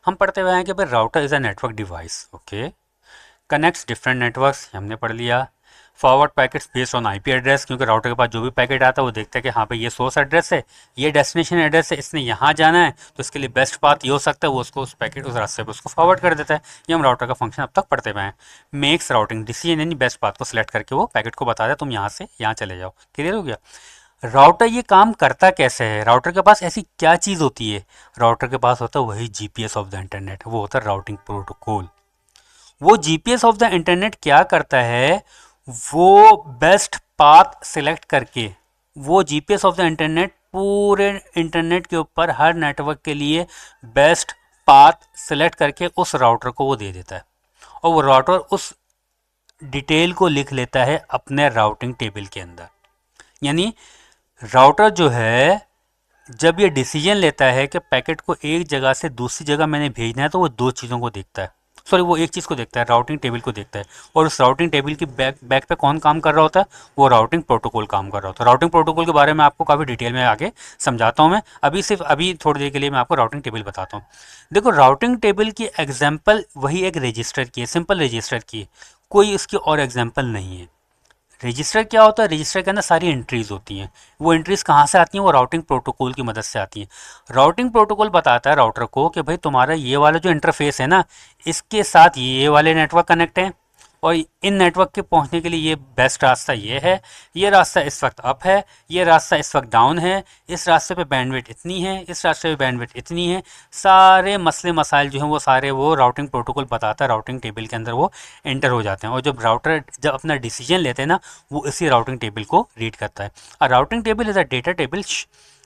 हम पढ़ते हुए हैं कि भाई router is a network device, okay, connects different networks, हमने पढ़ लिया। Forward packets based on IP address, क्योंकि राउटर के पास जो भी पैकेट आता है वो देखता है कि हाँ भाई ये सोर्स एड्रेस है, ये डेस्टिनेशन एड्रेस है, इसने यहाँ जाना है, तो इसके लिए बेस्ट पाथ ये हो सकता है, वो उसको उस पैकेट उस रास्ते पर उसको फॉरवर्ड कर देता है। ये हम राउटर का फंक्शन अब तक पढ़ते हुए हैं। मेक्स राउटिंग डिसीजन, यानी बेस्ट पाथ को सिलेक्ट करके वो पैकेट को बता दे तुम यहाँ से यहाँ चले जाओ। क्लियर हो गया? राउटर ये काम करता कैसे है? राउटर के पास ऐसी क्या चीज़ होती है? राउटर के पास होता है वही जीपीएस ऑफ द इंटरनेट, वो होता है राउटिंग प्रोटोकॉल। वो जीपीएस ऑफ द इंटरनेट क्या करता है? वो बेस्ट पाथ सिलेक्ट करके, वो जीपीएस ऑफ द इंटरनेट पूरे इंटरनेट के ऊपर हर नेटवर्क के लिए बेस्ट पाथ सिलेक्ट करके उस राउटर को वो दे देता है, और वो राउटर उस डिटेल को लिख लेता है अपने राउटिंग टेबल के अंदर। यानी राउटर जो है जब ये डिसीजन लेता है कि पैकेट को एक जगह से दूसरी जगह मैंने भेजना है, तो वो दो चीज़ों को देखता है, सॉरी वो एक चीज़ को देखता है, राउटिंग टेबल को देखता है। और उस राउटिंग टेबल की बैक पे कौन काम कर रहा होता है? वो राउटिंग प्रोटोकॉल काम कर रहा होता है। राउटिंग प्रोटोकॉल के बारे में आपको काफ़ी डिटेल में आगे समझाता हूँ मैं, अभी थोड़ी देर के लिए मैं आपको राउटिंग टेबल बताता हूँ। देखो, राउटिंग टेबल की एग्जाम्पल वही एक रजिस्टर की है, सिंपल रजिस्टर की है, कोई उसकी और एग्जाम्पल नहीं है। रजिस्टर क्या होता है? रजिस्टर के अंदर सारी एंट्रीज होती हैं। वो एंट्रीज कहाँ से आती हैं? वो राउटिंग प्रोटोकॉल की मदद से आती हैं। राउटिंग प्रोटोकॉल बताता है राउटर को कि भाई तुम्हारा ये वाला जो इंटरफेस है ना, इसके साथ ये वाले नेटवर्क कनेक्ट हैं, और इन नेटवर्क के पहुंचने के लिए ये बेस्ट रास्ता ये है, ये रास्ता इस वक्त अप है, ये रास्ता इस वक्त डाउन है, इस रास्ते पे बैंडविड्थ इतनी है, इस रास्ते पे बैंडविड्थ इतनी है। सारे मसले मसाइल जो हैं वो सारे वो राउटिंग प्रोटोकॉल बताता है, राउटिंग टेबल के अंदर वो एंटर हो जाते हैं। और जब राउटर जब अपना डिसीजन लेते हैं ना, वो इसी राउटिंग टेबल को रीड करता है। A routing table is a data table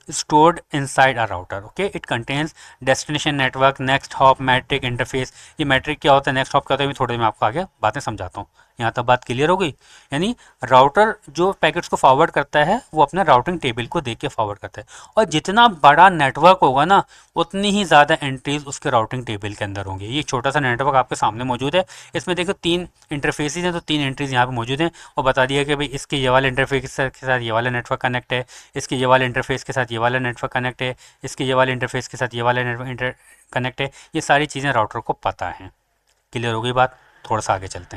stored inside a router, okay, it contains destination network, next hop, metric, interface। ये metric क्या होता है, next hop क्या होता है, मैं थोड़ी देर में आपको आगे बातें समझाता हूँ। यहाँ तक बात क्लियर हो गई? यानी राउटर जो पैकेट्स को फॉरवर्ड करता है वो अपना राउटिंग टेबल को देख के फॉरवर्ड करता है, और जितना बड़ा नेटवर्क होगा ना, उतनी ही ज़्यादा एंट्रीज उसके राउटिंग टेबल के अंदर होंगे। ये छोटा सा नेटवर्क आपके सामने मौजूद है, इसमें देखो 3 इंटरफेसेज हैं, तो 3 एंट्रीज यहाँ पे मौजूद हैं, और बता दिया कि भाई इसके ये वाले इंटरफेस के साथ ये वाला नेटवर्क कनेक्ट है, इसके ये वाले इंटरफेस के साथ ये वाला नेटवर्क कनेक्ट है, इसके ये वाले इंटरफेस के साथ ये वाला नेटवर्क कनेक्ट है। ये सारी चीज़ें राउटर को पता है। क्लियर हो गई बात? थोड़ा सा आगे चलते हैं।